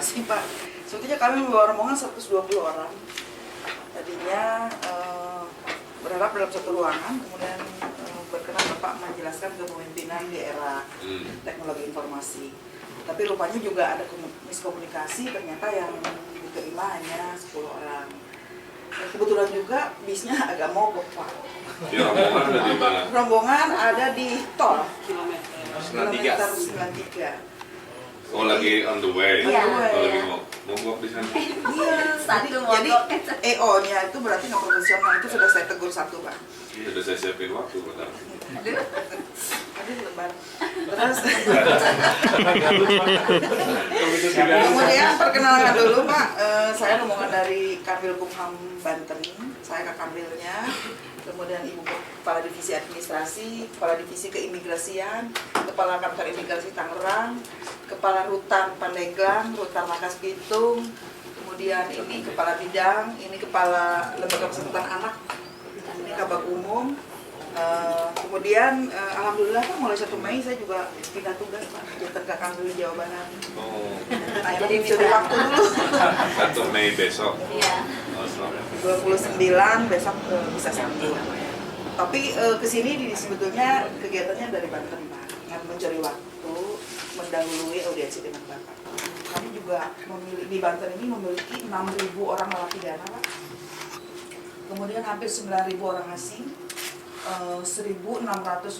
kasih Pak. Sebetulnya kami membawa rombongan 120 orang. Tadinya berharap dalam satu ruangan, kemudian berkenan Bapak menjelaskan kepemimpinan di era teknologi informasi. Tapi rupanya juga ada miskomunikasi, ternyata yang diterima hanya 10 orang. Dan kebetulan juga bisnya agak mogok Pak. Ya, rombongan ada di mana? Rombongan ada di tol kilometer 93. Oh, lagi on the way. Iya. Oh, lagi mogok di sana. Iya, Satu jadi mogok. EO-nya itu berarti nggak profesional, itu sudah saya tegur satu Pak. Sudah saya siapin waktu, benar. Aduh, lebar. Terus kemudian perkenalan dulu Pak, saya rombongan dari Kanwil Kumham Banten, saya Kak Kanwilnya, kemudian Ibu Kepala Divisi Administrasi, Kepala Divisi Keimigrasian, Kepala Kantor Imigrasi Tangerang, Kepala Rutan Pandeglang, Rutan Lakas Bitung, kemudian ini Kepala Bidang, ini Kepala Lembaga Perseratan Anak, ini Kabak Umum. Kemudian alhamdulillah Pak, mulai 1 Mei saya juga pindah tugas Pak, jabatan Kak Kanwil Jawa Barat. Oh, Jadi curi waktu dulu. 1 Mei besok. Iya. Oh, selamat. 29 besok bisa sampai. Tapi kesini sebetulnya kegiatannya dari Banten Pak, mencari waktu, mendahului audiensi dengan Bapak. Kami juga di Banten ini memiliki 6.000 orang narapidana Pak. Kemudian hampir 9.000 orang asing. 1.600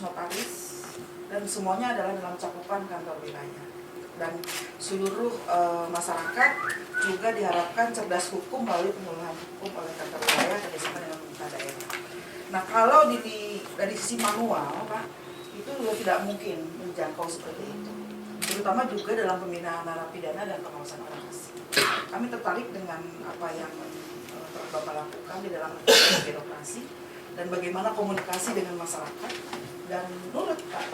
notaris, dan semuanya adalah dalam cakupan kantor wilayah. Dan seluruh masyarakat juga diharapkan cerdas hukum melalui penyuluhan hukum oleh kantor wilayah kerjasama dengan pemerintah daerah. Nah kalau dari sisi manual Pak, itu juga tidak mungkin menjangkau seperti itu. Terutama juga dalam pembinaan narapidana dan pengawasan orang asing. Kami tertarik dengan apa yang Bapak lakukan di dalam birokrasi dan bagaimana komunikasi dengan masyarakat dan nurut Pak.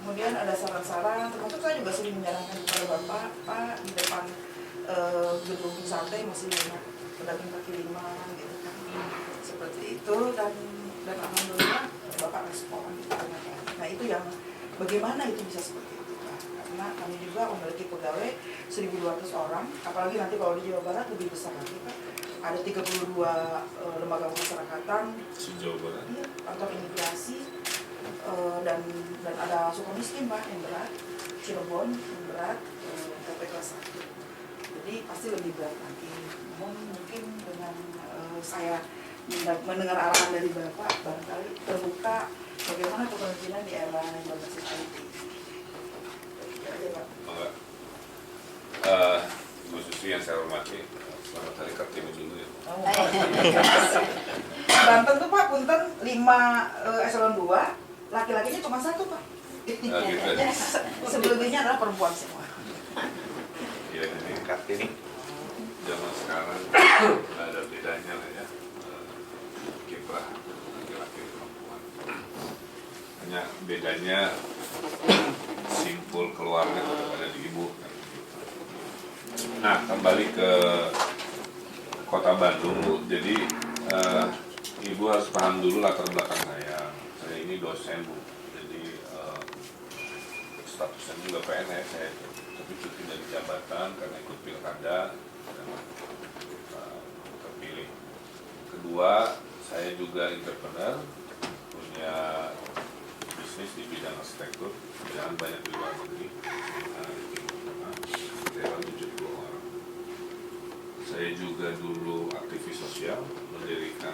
Kemudian ada saran-saran, termasuk saya juga sering menyarankan kepada Bapak, Pak di depan gedung santai masih banyak pedagang kaki lima gitu kan, seperti itu, dan alhamdulillah Bapak respon gitu. Nah itu yang bagaimana itu bisa seperti itu Pak, karena kami juga memiliki pegawai 1.200 orang, apalagi nanti kalau di Jawa Barat lebih besar lagi Pak. Ada 32 lembaga pemasyarakatan, Jawa Barat. iya, kantor imigrasi, dan ada Sukamiskin Pak yang berat, Cirebon yang berat, PP kelas 1. Jadi pasti lebih berat lagi. Namun mungkin dengan saya mendengar arahan dari Bapak, barangkali terbuka bagaimana kepemimpinan di era yang berbasis IT. Ya, Pak. Bu Susi yang saya hormati, selamat hari Kartini dulu ya. Banten tuh Pak, punten 5 eselon 2, laki-lakinya cuma 1 Pak. Nah, gitu ya. Sebelumnya adalah perempuan semua. Ya, ini Kartini zaman sekarang ada bedanya lah ya, kiprah laki-laki perempuan. Hanya bedanya simpul keluarga tetap ada di ibu. Nah, kembali ke Kota Bandung, Bu. Jadi Ibu harus paham dulu latar belakang saya. Saya ini dosen, Bu. Jadi statusnya juga PNS, saya tapi cuti dari jabatan karena ikut pilkada dan terpilih. Kedua, saya juga entrepreneur, punya bisnis di bidang arsitektur, jangan banyak di luar negeri. Saya 70 orang. Saya juga dulu aktivis sosial, mendirikan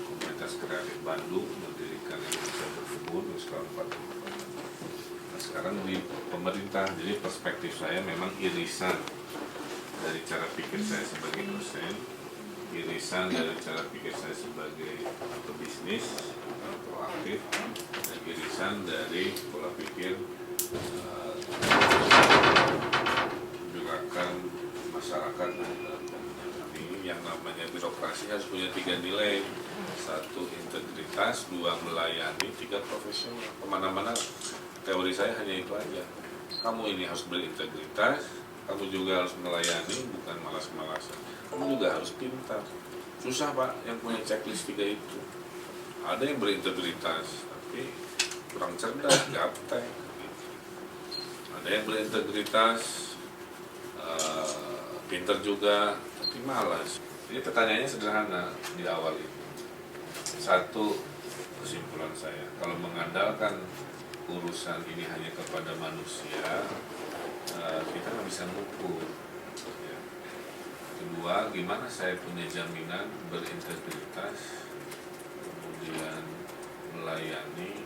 komunitas kreatif Bandung, mendirikan Indonesia Berkebun, sekarang 44. Nah, sekarang di pemerintah, jadi perspektif saya memang irisan dari cara pikir saya sebagai dosen, irisan dari cara pikir saya sebagai pebisnis, proaktif, dan irisan dari pola pikir gerakan masyarakat. Ini yang namanya birokrasi harus punya 3 nilai: 1 integritas, 2 melayani, 3 profesional. Kemana-mana teori saya hanya itu aja. Kamu ini harus berintegritas, kamu juga harus melayani, bukan malas-malasan. Kamu juga harus pintar. Susah Pak yang punya checklist 3 itu. Ada yang berintegritas tapi kurang cerdas, gaptek. Ada yang berintegritas pinter juga, tapi malas. Jadi pertanyaannya sederhana di awal itu. Satu, kesimpulan saya, kalau mengandalkan urusan ini hanya kepada manusia, kita nggak bisa mengukur. Ya. Kedua, gimana saya punya jaminan berintegritas, kemudian melayani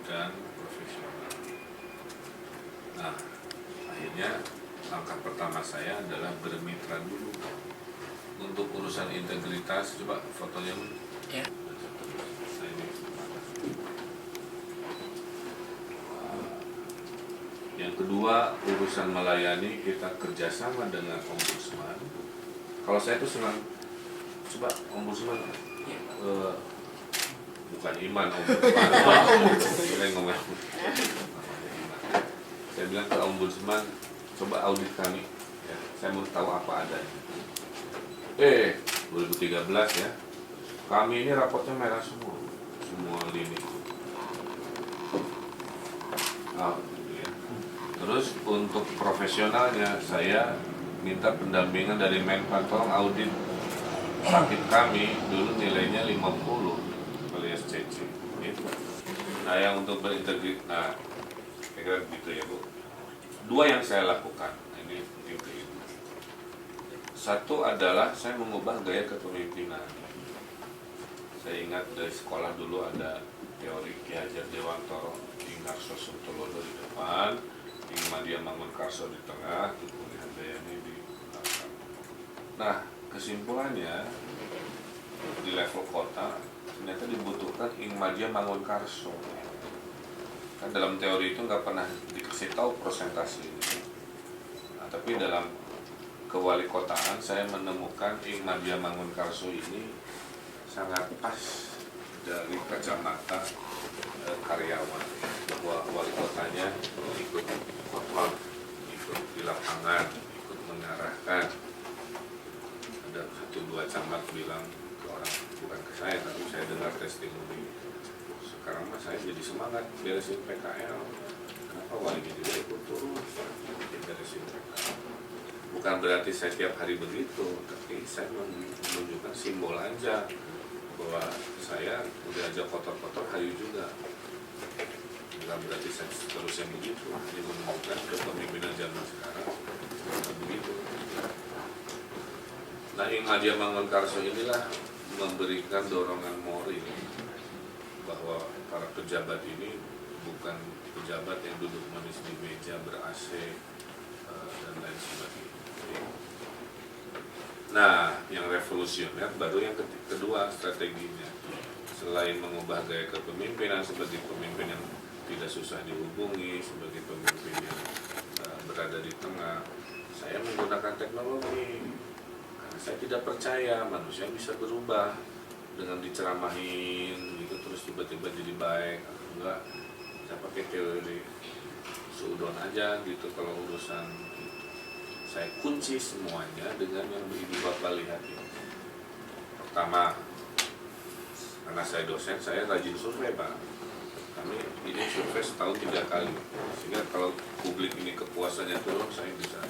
dan profesional. Nah, akhirnya langkah pertama saya adalah bermitra dulu. Untuk urusan integritas, coba fotonya. Ya. Nah, ini. Yang kedua, urusan melayani, kita kerjasama dengan ombudsman. Kalau saya tuh senang, coba ombudsman, bukan iman, ombudsman. Saya bilang ke ombudsman, coba audit kami, ya. Saya mau tahu apa adanya. 2013 ya, kami ini rapotnya merah semua lini. Ya. Terus untuk profesionalnya, saya minta pendampingan dari Menpan, tolong audit sakit kami, dulu nilainya 50 alias CC. Gitu. Nah, yang untuk berintegritas, nah, kira-kira begitu ya Bu. Dua yang saya lakukan, ini gitu. Satu adalah saya mengubah gaya kepemimpinan. Saya ingat dari sekolah dulu ada teori Ki Hajar Dewantoro, Ing Narso Suntolodo di depan, Ing Madya Mangunkarso di tengah, Tukul Handayani di belakang. Nah, kesimpulannya di level kota ternyata dibutuhkan Ing Madya Mangunkarso. Kan dalam teori itu nggak pernah dikasih tahu presentasi ini. Nah, tapi dalam kewali kotaan saya menemukan Ing Madya Mangunkarso ini sangat pas dari kacamata karyawan, bahwa wali kotanya ikut kontrol, ikut di lapangan, ikut mengarahkan. Ada 1-2 camat bilang ke orang, bukan ke saya, tapi saya dengar testimoni. Sekarang mah saya jadi semangat beresin PKL. Kenapa wali jadi ikut turun beresin PKL? Bukan berarti saya tiap hari begitu, tapi saya menunjukkan simbol aja bahwa saya udah aja kotor-kotor hayu juga. Bukan berarti saya seterusnya begitu, hanya menunjukkan kepemimpinan zaman sekarang bukan begitu. Nah, Ing Madya Mangunkarso inilah memberikan dorongan moral bahwa para pejabat ini bukan pejabat yang duduk manis di meja ber-AC dan lain sebagainya. Nah, yang revolusioner baru yang kedua strateginya. Selain mengubah gaya kepemimpinan sebagai pemimpin yang tidak susah dihubungi, sebagai pemimpin yang berada di tengah, saya menggunakan teknologi. Karena saya tidak percaya manusia bisa berubah dengan diceramahin gitu terus tiba-tiba jadi baik atau enggak. Saya pakai teori seudon aja gitu kalau urusan. Saya kunci semuanya dengan yang Ibu Bapak lihat ini. Pertama, karena saya dosen, saya rajin survei Pak. Kami ini survei setahun 3 kali, sehingga kalau publik ini kepuasannya turun, saya bisa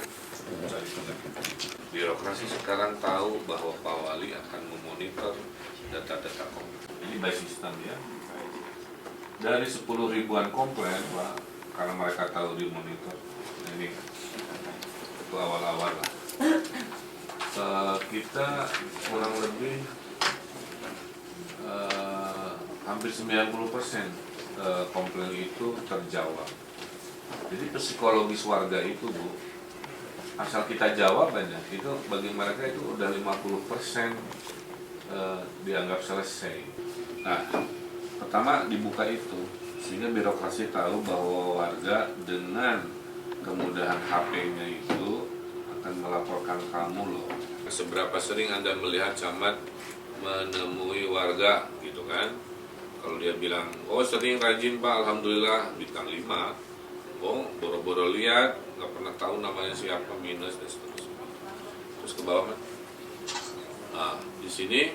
mencari penyakit. Birokrasi sekarang tahu bahwa Pak Wali akan memonitor data-data komplain. Ini by system ya. Dari 10 ribuan komplain Pak, karena mereka tahu dimonitor. Nah, ini itu awal-awal lah. Kita kurang lebih hampir 90% komplain itu terjawab. Jadi psikologis warga itu Bu, asal kita jawab aja, itu bagi mereka itu udah 50% dianggap selesai. Nah, pertama dibuka itu, sehingga birokrasi tahu bahwa warga dengan kemudahan HP-nya itu akan melaporkan kamu loh. Seberapa sering Anda melihat camat menemui warga gitu kan? Kalau dia bilang, oh sering rajin Pak, Alhamdulillah, bintang 5. Oh, boro-boro lihat, nggak pernah tahu namanya siapa, minus dan seterusnya. Terus ke bawah kan? Nah, di sini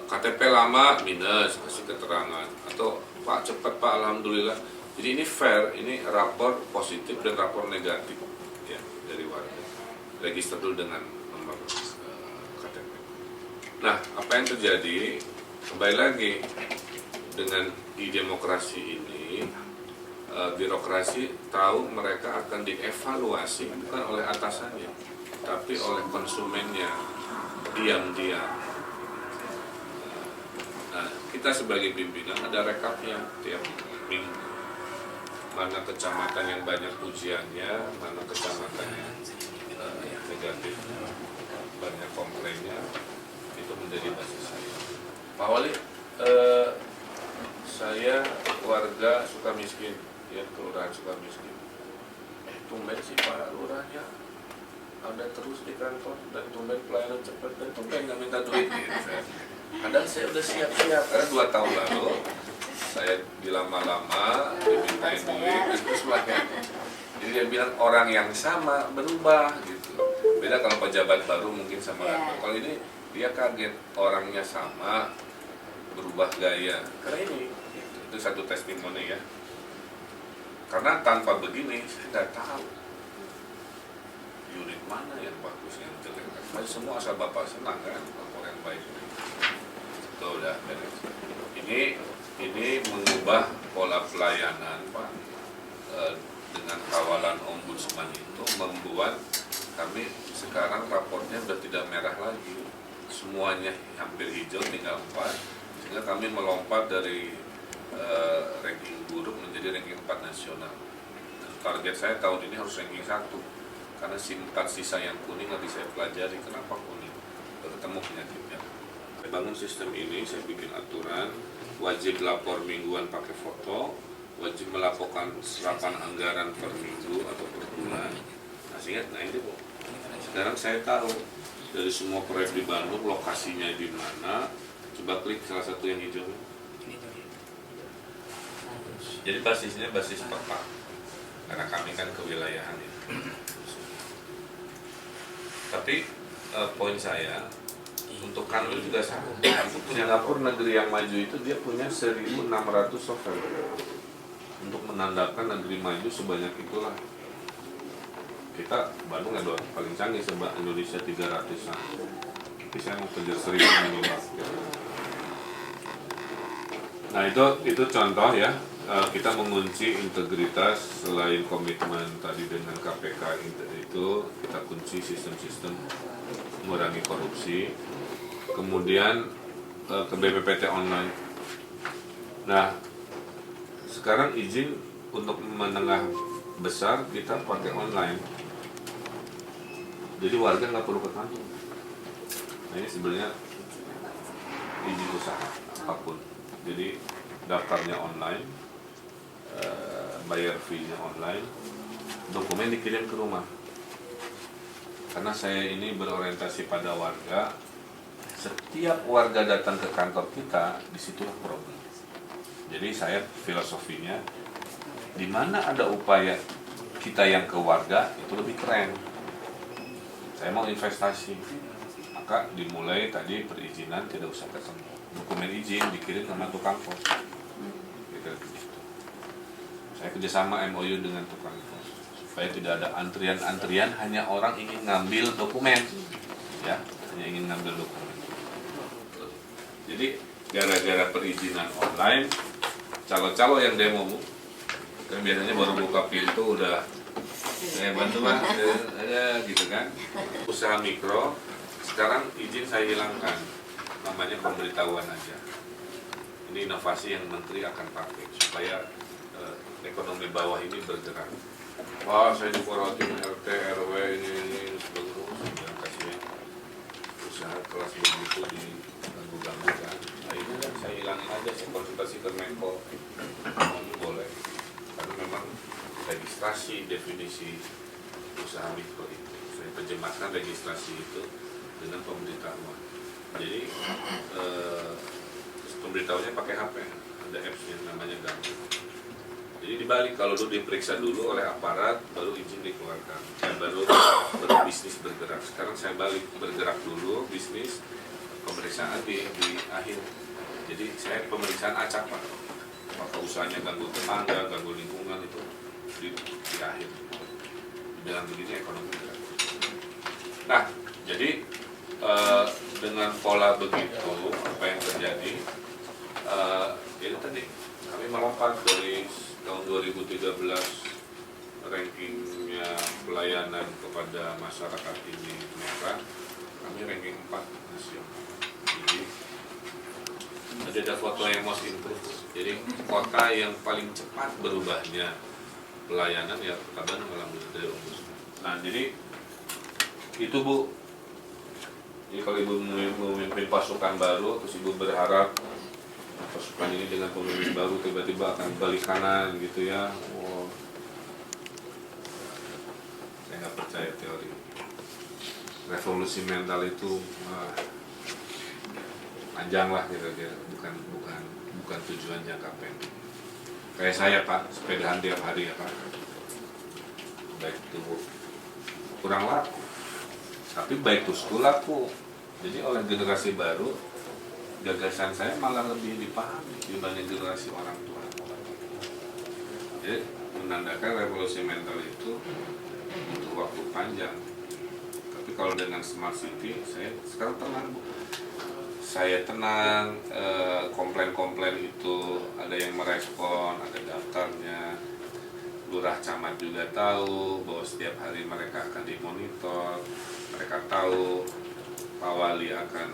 KTP lama, minus, kasih keterangan. Atau Pak cepat Pak, Alhamdulillah. Jadi ini fair, ini rapor positif dan rapor negatif ya dari warga. register dulu dengan nomor KTP. Nah, apa yang terjadi? Kembali lagi dengan e-demokrasi ini, birokrasi tahu mereka akan dievaluasi bukan oleh atasannya, tapi oleh konsumennya diam-diam. Nah, kita sebagai pimpinan ada rekapnya tiap minggu. Mana kecamatan yang banyak ujiannya, mana kecamatan yang negatif, banyak komplainnya, itu menjadi basis saya. Pak Wali, saya warga Sukamiskin, ya kelurahan Sukamiskin. Tumben sih Pak Lurahnya ada terus di kantor dan tumben pelayanan cepat dan tumben nggak minta duit. Padahal saya udah siap-siap karena 2 tahun lalu saya dilama-lama dimintain duit terus ya. Jadi dia bilang orang yang sama berubah gitu. Beda kalau pejabat baru mungkin sama kantor. Kalau ini dia kaget orangnya sama berubah gaya. Karena ini itu satu testimoni ya. Karena tanpa begini saya nggak tahu unit mana yang bagus yang jelek. Masih semua asal bapak senang kan lapor yang baik. Itu udah beres. Ini mengubah pola pelayanan Pak dengan kawalan ombudsman itu membuat kami sekarang raportnya sudah tidak merah lagi, semuanya hampir hijau tinggal 4, sehingga kami melompat dari ranking buruk menjadi ranking 4 nasional. Dan target saya tahun ini harus ranking 1 karena 4 sisa yang kuning nanti saya pelajari kenapa kuning, ketemu penyakitnya. Saya bangun sistem ini, saya bikin aturan wajib lapor mingguan pakai foto, wajib melaporkan serapan anggaran per minggu atau per bulan. Nah ini Bu, sekarang saya tahu dari semua proyek di Bandung lokasinya di mana. Coba klik salah satu yang hijau. Jadi basisnya basis peta, karena kami kan kewilayahan ya. Tapi poin saya untuk kantor juga sama. Singapura negeri yang maju itu dia punya 1.600 software untuk menandakan negeri maju sebanyak itulah. Kita Bandung ada paling canggih sebab Indonesia 300-an. Tapi saya mau kejar 1.000 minimal. Nah itu contoh ya. Kita mengunci integritas selain komitmen tadi dengan KPK itu kita kunci sistem-sistem mengurangi korupsi. Kemudian ke BPPT online. Nah sekarang izin untuk menengah besar kita pakai online. Jadi warga nggak perlu ke kantor. Nah ini sebenarnya izin usaha apapun. Jadi daftarnya online, bayar fee-nya online, dokumen dikirim ke rumah. Karena saya ini berorientasi pada warga, setiap warga datang ke kantor kita, disitulah problem. Jadi saya filosofinya, di mana ada upaya kita yang ke warga itu lebih keren. Saya mau investasi, maka dimulai tadi perizinan tidak usah ketemu. Dokumen izin dikirim sama tukang pos. Saya kerjasama MOU dengan tukang pos supaya tidak ada antrian-antrian, hanya orang ingin ngambil dokumen, ya, hanya ingin ngambil dokumen. Jadi gara-gara perizinan online, calo-calo yang demo Bu, kan biasanya baru buka pintu udah saya bantu Pak, ada gitu kan. Usaha mikro, sekarang izin saya hilangkan, namanya pemberitahuan aja. Ini inovasi yang Menteri akan pakai supaya ekonomi bawah ini bergerak. Wah, saya diporotin RT, RW, ini sebagainya, kasih usaha kelas begitu diganggu-ganggu kan. Nah ini kan saya hilangin aja, saya konsultasi ke Menko, ini boleh. Karena memang registrasi definisi usaha mikro itu, saya terjemahkan registrasi itu dengan pemberitahuan. Jadi pemberitahuannya pakai HP, ada apps-nya namanya Gambut. Jadi dibalik, kalau dulu diperiksa dulu oleh aparat, baru izin dikeluarkan, dan baru bisnis bergerak. Sekarang saya balik, bergerak dulu bisnis, pemeriksaan di akhir. Jadi saya pemeriksaan acak Pak, maka usahanya ganggu tetangga, ganggu lingkungan itu di akhir. Dengan begini ekonomi bergerak. Nah, jadi dengan pola begitu, apa yang terjadi? Itu tadi kami melompat dari tahun 2013 rankingnya pelayanan kepada masyarakat ini merah, kami ranking 4 nasional. Jadi ada foto yang most improve. Jadi kota yang paling cepat berubahnya pelayanan ya Kota Bandung alhamdulillah dari Ombudsman. Nah jadi itu Bu. Jadi kalau Ibu memimpin pasukan baru, terus Ibu berharap pasukan ini dengan pemimpin baru tiba-tiba akan balik kanan gitu ya. Oh, saya nggak percaya teori revolusi mental itu panjang lah kira-kira, bukan tujuan jangka pendek. Kayak saya Pak, sepedahan tiap hari ya Pak, baik itu kurang laku, tapi baik itu school laku. Jadi oleh generasi baru, gagasan saya malah lebih dipahami dibanding generasi orang tua. Jadi menandakan revolusi mental itu butuh waktu panjang. Tapi kalau dengan smart city, saya sekarang tenang Bu. Saya tenang, komplain-komplain itu ada yang merespon, ada daftarnya. Lurah camat juga tahu bahwa setiap hari mereka akan dimonitor, mereka tahu Pak Wali akan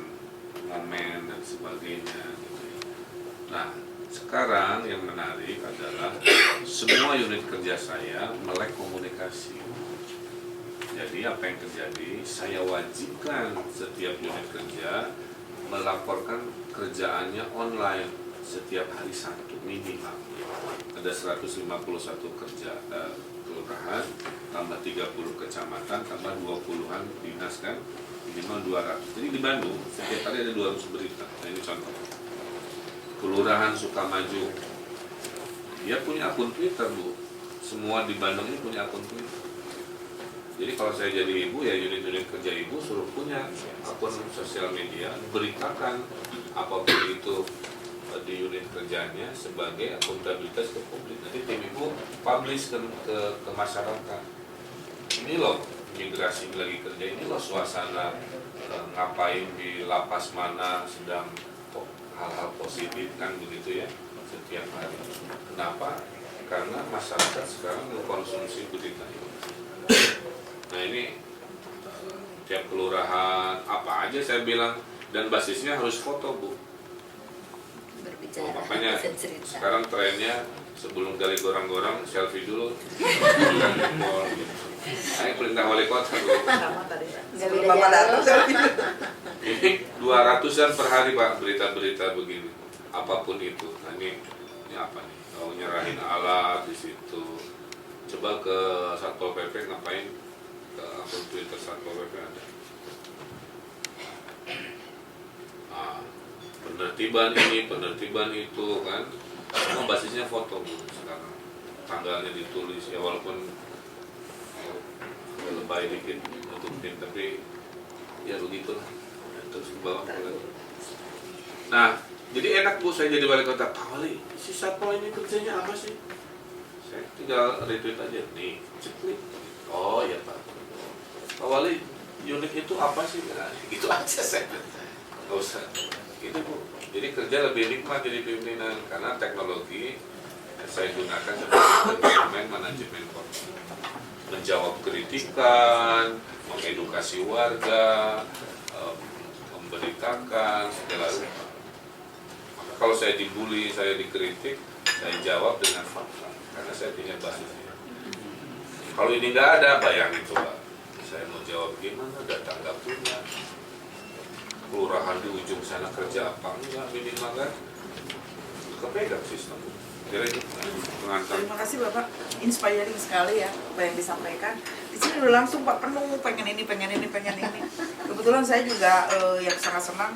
ngomen dan sebagainya gitu. Nah, sekarang yang menarik adalah semua unit kerja saya melek komunikasi. Jadi apa yang terjadi? Saya wajibkan setiap unit kerja melaporkan kerjaannya online setiap hari Sabtu minimal. Ada 151 kelurahan, tambah 30 kecamatan, tambah 20-an dinas kan, minimal 200. Jadi di Bandung setiap hari ada 200 berita. Nah ini contoh. Kelurahan Sukamaju, dia punya akun Twitter Bu. Semua di Bandung ini punya akun Twitter. Jadi kalau saya jadi ibu ya unit-unit kerja ibu suruh punya akun sosial media, beritakan apapun itu di unit kerjanya sebagai akuntabilitas ke publik. Nanti tim ibu publish ke masyarakat. Ini loh migrasi lagi kerja, ini loh suasana ngapain di lapas mana sedang hal-hal positif kan begitu ya setiap hari. Kenapa? Karena masyarakat sekarang mengkonsumsi berita ini. Nah ini tiap kelurahan apa aja saya bilang dan basisnya harus foto Bu. Berbicara, Makanya sekarang trennya sebelum gali gorang-gorang selfie dulu. Saya perintah wali kota Bu. Sama tadi. Sebelum Bapak datang selfie. Ini 200-an per hari Pak berita-berita begini. Apapun itu. Nah ini apa nih? Oh, nyerahin alat di situ. Coba ke Satpol PP ngapain? Ke akun Twitter Satpol PP ada. Nah, penertiban ini, penertiban itu kan, semua basisnya foto Bu sekarang. Tanggalnya ditulis ya walaupun lebay dikit nutupin, tapi ya begitulah. Terus ke bawah lagi. Nah, jadi enak Bu saya jadi wali kota. Pak Wali, si Satpol ini kerjanya apa sih? Saya tinggal retweet aja nih, ceklik. Oh ya Pak. Pak Wali, unit itu apa sih? Nah, gitu aja saya. Nggak usah. Gitu Bu. Jadi kerja lebih nikmat jadi pimpinan karena teknologi yang saya gunakan sebagai instrumen manajemen kota. Menjawab kritikan, mengedukasi warga, memberitakan segala rupa. Maka kalau saya dibully, saya dikritik, saya jawab dengan fakta karena saya punya basisnya. Kalau ini nggak ada, bayangin coba. Saya mau jawab gimana, data nggak punya. Kelurahan di ujung sana kerja apa enggak minimal kan? Kepegang sistem. Jadi pengantar. Terima kasih Bapak, inspiring sekali ya apa yang disampaikan. Di sini udah langsung Pak penuh, pengen ini. Kebetulan saya juga yang sangat senang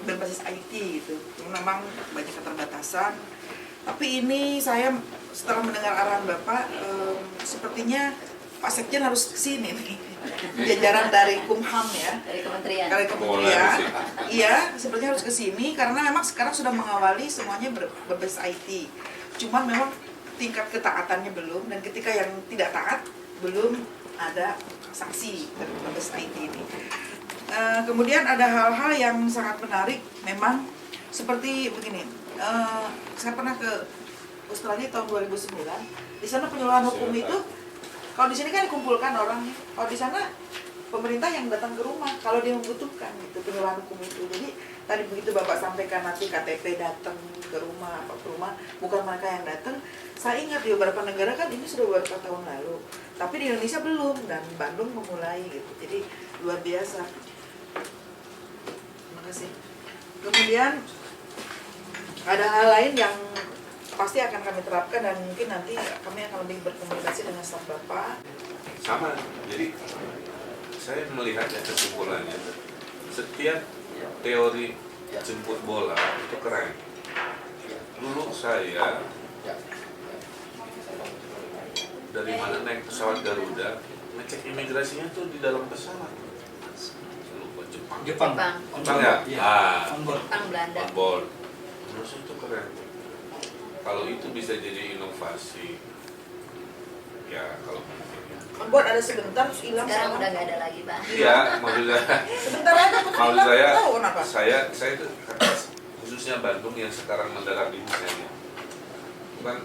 berbasis IT gitu. Memang banyak keterbatasan. Tapi ini saya setelah mendengar arahan Bapak, sepertinya Pak Sekjen harus kesini nih. Jajaran dari Kumham ya. dari kementerian. Dari kementerian, iya, sepertinya harus ke sini karena memang sekarang sudah mengawali semuanya berbasis IT. Cuman memang tingkat ketaatannya belum dan ketika yang tidak taat belum ada sanksi dari Mabes IT ini. Kemudian ada hal-hal yang sangat menarik, memang seperti begini. Saya pernah ke Australia tahun 2009. Di sana penyuluhan hukum itu, kalau di sini kan dikumpulkan orangnya, kalau di sana pemerintah yang datang ke rumah kalau dia membutuhkan itu penyuluhan hukum itu. Jadi tadi begitu Bapak sampaikan nanti KTP datang ke rumah, apa ke rumah, bukan mereka yang datang. Saya ingat di beberapa negara kan ini sudah beberapa tahun lalu, tapi di Indonesia belum, dan Bandung memulai gitu. Jadi luar biasa. Terima kasih. Kemudian ada hal lain yang pasti akan kami terapkan, dan mungkin nanti kami akan lebih berkomunikasi dengan staf Bapak. Sama, jadi saya melihatnya kesimpulannya, setiap teori jemput bola itu keren. Dulu saya dari mana naik pesawat Garuda, ngecek imigrasinya tuh di dalam pesawat. Lupa Jepang. Jepang. Ya? Jepang, Belanda. On board. Menurut saya itu keren. Kalau itu bisa jadi inovasi, ya kalau mungkin ya. Buat ada sebentar terus hilang. Sekarang udah nggak ada lagi, Pak. Iya, maksudnya Sebentar aja tuh maksud hilang. Tahu kenapa? saya itu khususnya Bandung yang sekarang mendarat di misalnya, kan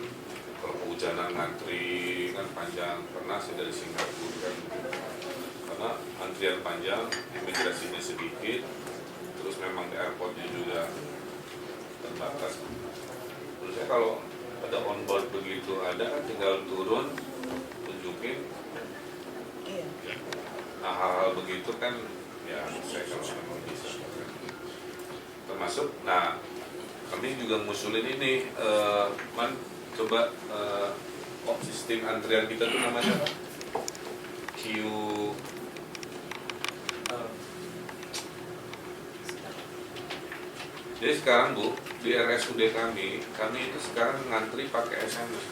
kalau kehujanan ngantri kan panjang. Pernah saya dari Singapura kan, karena antrian panjang, imigrasinya sedikit, terus memang di airportnya juga terbatas. Menurut saya kalau ada on board begitu ada kan tinggal turun, tunjukin. Iya. Nah hal-hal begitu kan ya saya kalau memang bisa. Termasuk, nah kami juga ngusulin ini, coba sistem antrian kita tuh namanya Q. Jadi sekarang Bu, di RSUD kami itu sekarang ngantri pakai SMS.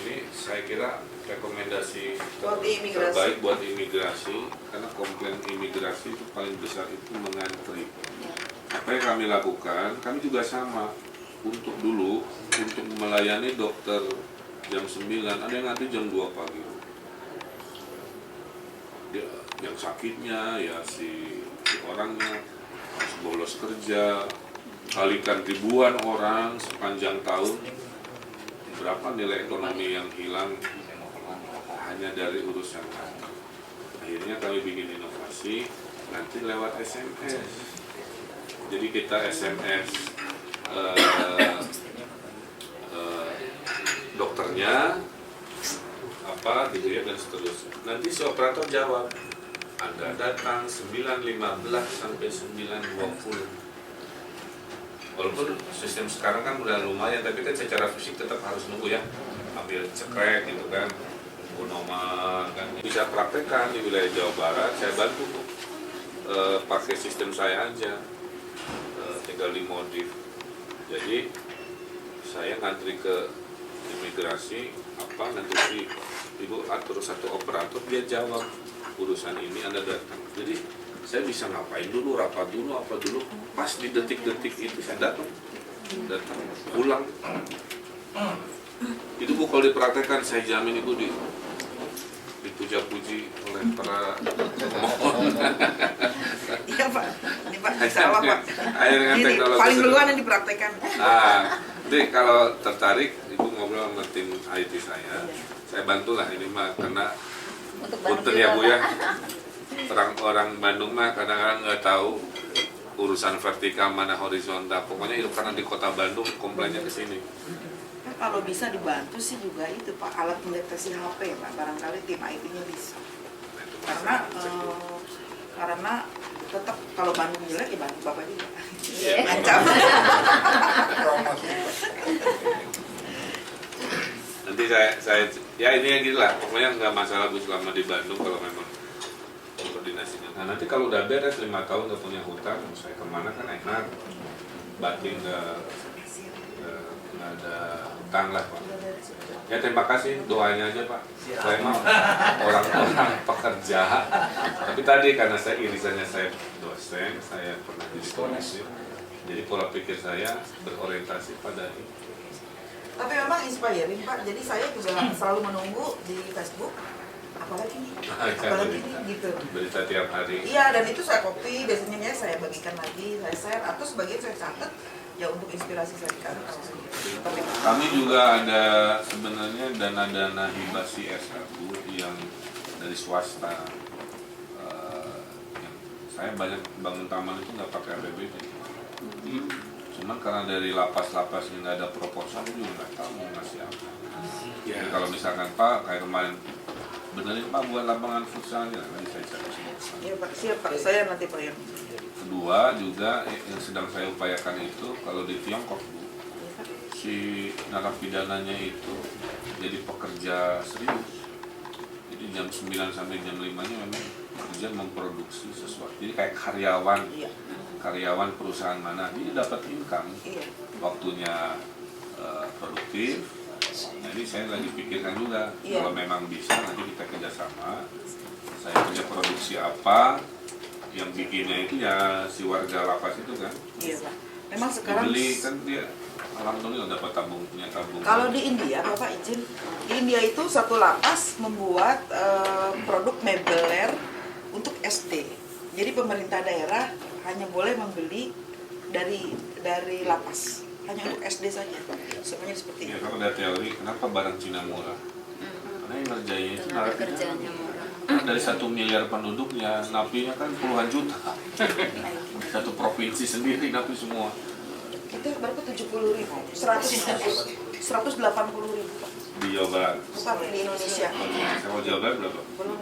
Ini saya kira rekomendasi terbaik buat imigrasi, karena komplain imigrasi itu paling besar itu mengantri. Apa yang kami lakukan, kami juga sama. Untuk melayani dokter jam 9, ada yang ngantri jam 2 pagi. Dia, yang sakitnya ya si orangnya harus bolos kerja, kalikan ribuan orang sepanjang tahun, berapa nilai ekonomi yang hilang hanya dari urusan itu. Akhirnya kami bikin inovasi nanti lewat SMS. Jadi kita SMS dokternya apa gitu ya, dan seterusnya. Nanti si operator jawab, Anda datang 9.15 sampai 9.20. Walaupun sistem sekarang kan udah lumayan, tapi kan secara fisik tetap harus nunggu ya, ambil cekrek gitu kan, nunggu nomor kan. Bisa praktekkan di wilayah Jawa Barat, saya bantu pakai sistem saya aja, tinggal dimodif. Jadi saya ngantri ke imigrasi, apa nanti si ibu atur satu operator, dia jawab urusan ini Anda datang. Jadi saya bisa ngapain dulu, rapat dulu, apa dulu, pas di detik-detik itu saya datang pulang. Itu Bu kalau dipraktekkan, saya jamin Ibu dipuja-puji oleh para pemohon. Iya Pak, ini Pak bisa apa Pak? Ini paling duluan yang dipraktekkan. Jadi kalau tertarik Ibu ngobrol sama tim IT saya bantulah ini mah, karena punten ya Bu ya, orang Bandung mah kadang-kadang nggak tahu urusan vertikal mana horizontal. Pokoknya itu karena di kota Bandung komplainnya ke sini. Kalau bisa dibantu sih juga itu Pak, alat mendeteksi HP Pak, barangkali tim IT-nya bisa. Karena tetap kalau Bandung jelek ya bantu Bapak juga. Ancam. Nanti saya ya ini yang gitu lah, pokoknya nggak masalah Bu selama di Bandung kalau memang koordinasinya. Nah nanti kalau udah beres 5 tahun nggak punya hutang, saya kemana kan enak, batin nggak ada hutang lah Pak. Ya terima kasih, doanya aja Pak. Saya mau orang-orang pekerja, tapi tadi karena saya irisannya saya dosen, saya pernah jadi komisi, jadi pola pikir saya berorientasi pada ini. Tapi memang inspiring Pak, jadi saya juga selalu menunggu di Facebook apalagi nih, Baca apalagi berita. nih gitu. Berita tiap hari. Iya, dan itu saya copy, biasanya ya saya bagikan lagi, saya share, atau sebagian saya catat ya untuk inspirasi saya di kantor. Tapi Kami juga ada sebenarnya dana-dana hibah CSR Bu, yang dari swasta. Yang saya banyak bangun taman itu nggak pakai APBD. Cuman karena dari lapas-lapas ini nggak ada proposal, aku juga nggak tahu mau ngasih apa. Jadi kalau misalkan Pak, kayak kemarin benerin Pak buat lapangan futsal, ya nanti saya cari semua. iya Pak, siap Pak, saya nanti Pak yang Kedua juga yang sedang saya upayakan itu kalau di Tiongkok Bu, si narapidananya itu jadi pekerja serius. Jadi jam 9 sampai jam 5-nya memang kerja memproduksi sesuatu. Jadi kayak iya, karyawan perusahaan mana, dia dapat income, iya. waktunya produktif. Nah ini saya lagi pikirkan juga, Iya. kalau memang bisa nanti kita kerjasama. Saya punya produksi apa, yang bikinnya itu ya si warga lapas itu kan. Iya Pak. Memang sekarang Dibeli kan dia alhamdulillah dapat punya tabung. kalau di India, Bapak izin, di India itu satu lapas membuat produk mebeler untuk SD. Jadi pemerintah daerah hanya boleh membeli dari lapas, hanya untuk SD saja. Semuanya seperti Ya itu. kalau ada teori kenapa barang Cina murah? Karena yang ngerjainnya itu Tenaga narapidana. kerjanya murah. Dari 1 miliar penduduknya, napinya kan puluhan juta. Satu provinsi sendiri napi semua. Itu berapa 70.000, 180.000 Pak. Di Jawa Barat. Bukan di Indonesia. Kalau Jawa Barat berapa? Belum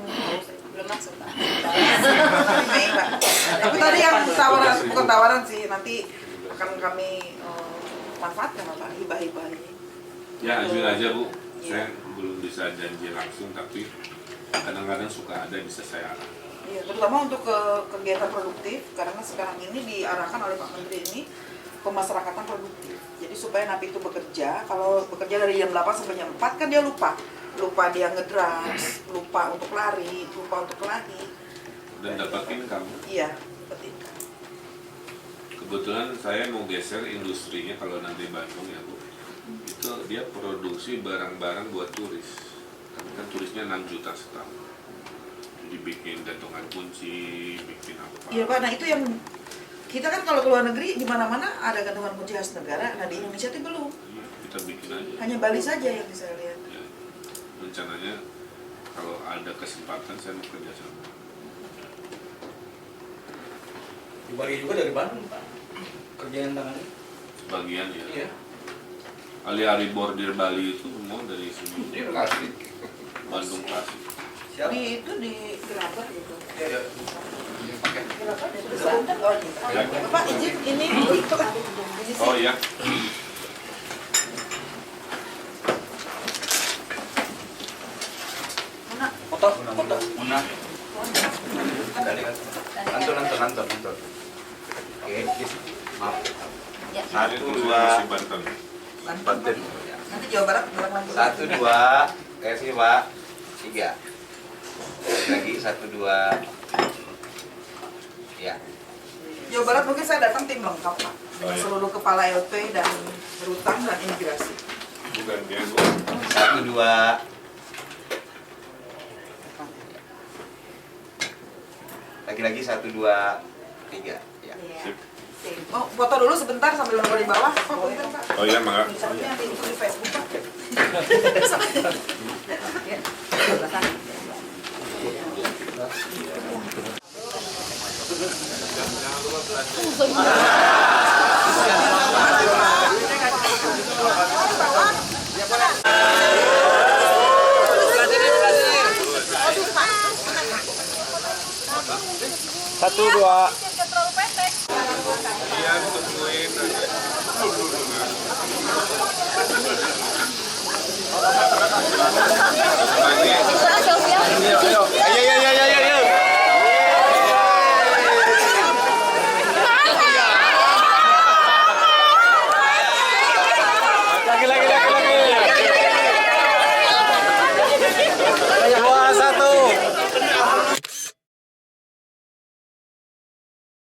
masuk Pak. Ini, Pak. Tapi tadi yang tawaran, bukan tawaran sih, nanti akan kami manfaatkan Pak, hibah-hibah ini. Ya ajuin aja Bu. Iya. Saya belum bisa janji langsung, tapi kadang-kadang suka ada bisa saya arah. Iya, terutama untuk kegiatan produktif, karena sekarang ini diarahkan oleh Pak Menteri ini pemasyarakatan produktif. Jadi supaya napi itu bekerja, kalau bekerja dari jam 8 sampai jam 4 kan dia lupa dia ngedrums, lupa untuk lari, lupa untuk lari. Dan dapat income. Iya, seperti itu. Kebetulan saya mau geser industrinya kalau nanti Bandung ya Bu. Itu dia produksi barang-barang buat turis. Tapi kan turisnya 6 juta setahun. Jadi bikin gantungan kunci, bikin apa. Iya Pak, nah itu yang kita kan kalau ke luar negeri di mana-mana ada gantungan kunci khas negara, nah di Indonesia itu belum. Iya, kita bikin aja. Hanya Bali saja yang bisa lihat. Ya, rencananya kalau ada kesempatan saya mau kerja sama. Dibagi juga dari Bandung, Pak. Kerjaan tangannya. Sebagian ya. Iya. Alih-alih bordir Bali itu semua dari sini. Dia kasih. Bandung Klasik. Siapa? Di itu di Gerabat gitu. Iya. Pakai. Gerabat ya, di Banten. Oh gitu. Ya. Bapak izin ini itu kan ini sih. Oh iya. Mana? Foto. Munah. Nonton. Oke, maaf. Ya. Saya Satu, tulis dua. di Banten. Banten. Nanti Jawa Barat bilang lagi. 1, 2, kasih Pak, 3. Lagi 1, 2. Ya. Jawa Barat mungkin saya datang tim lengkap Pak. Oh, iya. Seluruh kepala LP dan berutang dan imigrasi. Bukan dia Bu. 1, 2. Lagi-lagi 1, 2, 3. Ya. Sip. Oh, foto dulu sebentar sambil nunggu di bawah. Pak, punten Pak. Oh iya, Mak. Misalnya nanti itu di Facebook Pak. Satu, dua. Iya, tungguin aja. Lagi.